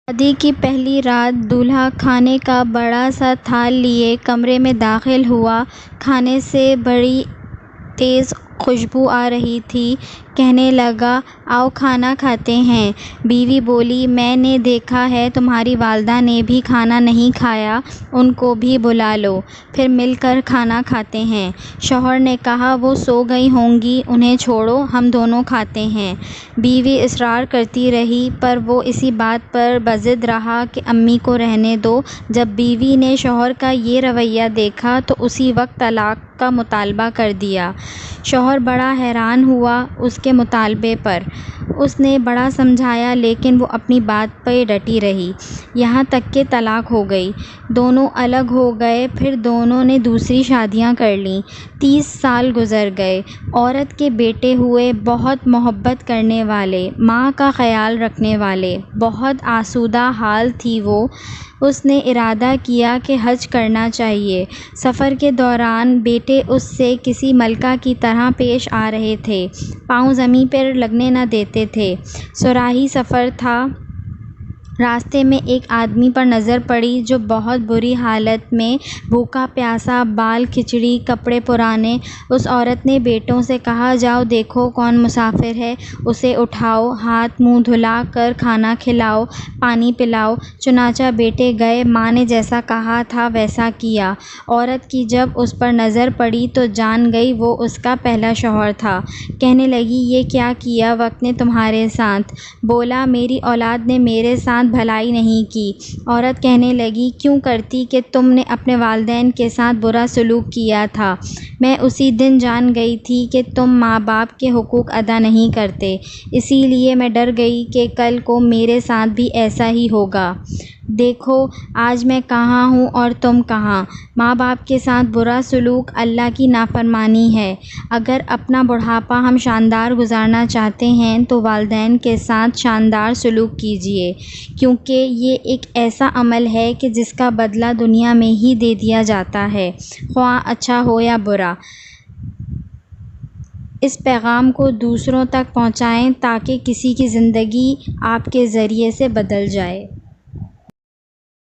شادی کی پہلی رات دولہا کھانے کا بڑا سا تھال لیے کمرے میں داخل ہوا۔ کھانے سے بڑی تیز خوشبو آ رہی تھی۔ کہنے لگا، آؤ کھانا کھاتے ہیں۔ بیوی بولی، میں نے دیکھا ہے تمہاری والدہ نے بھی کھانا نہیں کھایا، ان کو بھی بلا لو، پھر مل کر کھانا کھاتے ہیں۔ شوہر نے کہا، وہ سو گئی ہوں گی، انہیں چھوڑو، ہم دونوں کھاتے ہیں۔ بیوی اصرار کرتی رہی پر وہ اسی بات پر بضد رہا کہ امی کو رہنے دو۔ جب بیوی نے شوہر کا یہ رویہ دیکھا تو اسی وقت طلاق کا مطالبہ کر دیا۔ شوہر بڑا حیران ہوا اس کے مطالبے پر۔ اس نے بڑا سمجھایا لیکن وہ اپنی بات پہ ڈٹی رہی، یہاں تک کہ طلاق ہو گئی۔ دونوں الگ ہو گئے، پھر دونوں نے دوسری شادیاں کر لیں۔ 30 سال گزر گئے۔ عورت کے بیٹے ہوئے، بہت محبت کرنے والے، ماں کا خیال رکھنے والے، بہت آسودہ حال تھی وہ۔ اس نے ارادہ کیا کہ حج کرنا چاہیے۔ سفر کے دوران بیٹے اس سے کسی ملکہ کی طرح پیش آ رہے تھے، پاؤں زمین پر لگنے نہ دیتے تھے۔ صحرائی سفر تھا۔ راستے میں ایک آدمی پر نظر پڑی جو بہت بری حالت میں، بھوکا پیاسا، بال کھچڑی، کپڑے پرانے۔ اس عورت نے بیٹوں سے کہا، جاؤ دیکھو کون مسافر ہے، اسے اٹھاؤ، ہاتھ منہ دھلا کر کھانا کھلاؤ، پانی پلاؤ۔ چنانچہ بیٹے گئے، ماں نے جیسا کہا تھا ویسا کیا۔ عورت کی جب اس پر نظر پڑی تو جان گئی وہ اس کا پہلا شوہر تھا۔ کہنے لگی، یہ کیا کیا وقت نے تمہارے ساتھ؟ بولا، میری اولاد نے میرے ساتھ بھلائی نہیں کی۔ عورت کہنے لگی، کیوں کرتی کہ تم نے اپنے والدین کے ساتھ برا سلوک کیا تھا۔ میں اسی دن جان گئی تھی کہ تم ماں باپ کے حقوق ادا نہیں کرتے، اسی لیے میں ڈر گئی کہ کل کو میرے ساتھ بھی ایسا ہی ہوگا۔ دیکھو آج میں کہاں ہوں اور تم کہاں۔ ماں باپ کے ساتھ برا سلوک اللہ کی نافرمانی ہے۔ اگر اپنا بڑھاپا ہم شاندار گزارنا چاہتے ہیں تو والدین کے ساتھ شاندار سلوک کیجیے، کیونکہ یہ ایک ایسا عمل ہے کہ جس کا بدلہ دنیا میں ہی دے دیا جاتا ہے، خواہ اچھا ہو یا برا۔ اس پیغام کو دوسروں تک پہنچائیں تاکہ کسی کی زندگی آپ کے ذریعے سے بدل جائے۔